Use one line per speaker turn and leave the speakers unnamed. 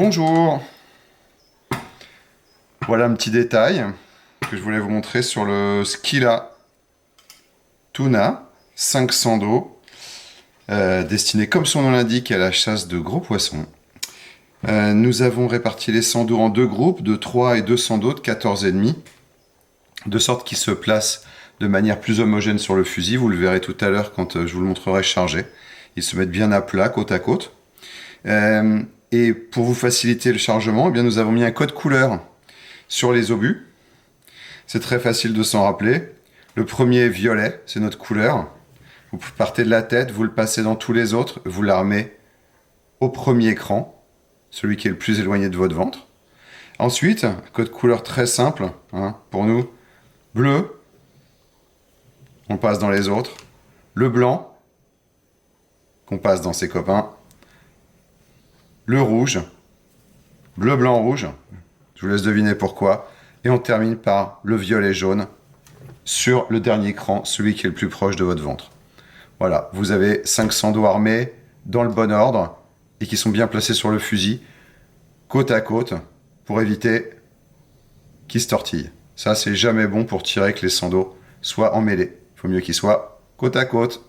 Bonjour, voilà un petit détail que je voulais vous montrer sur le Scylla Tuna 500 d'eau, destiné comme son nom l'indique à la chasse de gros poissons. Nous avons réparti les 100 d'eau en deux groupes de 3 et 200 d'eau de 14,5, de sorte qu'ils se placent de manière plus homogène sur le fusil. Vous le verrez tout à l'heure quand je vous le montrerai chargé. Ils se mettent bien à plat, côte à côte. Et pour vous faciliter le chargement, eh bien, nous avons mis un code couleur sur les obus. C'est très facile de s'en rappeler. Le premier est violet, c'est notre couleur. Vous partez de la tête, vous le passez dans tous les autres, vous l'armez au premier cran, celui qui est le plus éloigné de votre ventre. Ensuite, code couleur très simple, pour nous, bleu, on le passe dans les autres. Le blanc, qu'on passe dans ses copains. Le rouge, bleu, blanc, rouge. Je vous laisse deviner pourquoi. Et on termine par le violet jaune sur le dernier cran, celui qui est le plus proche de votre ventre. Voilà, vous avez 500 dos armés dans le bon ordre et qui sont bien placés sur le fusil, côte à côte, pour éviter qu'ils se tortillent. Ça, c'est jamais bon pour tirer que les 100 dos soient emmêlés. Il faut mieux qu'ils soient côte à côte.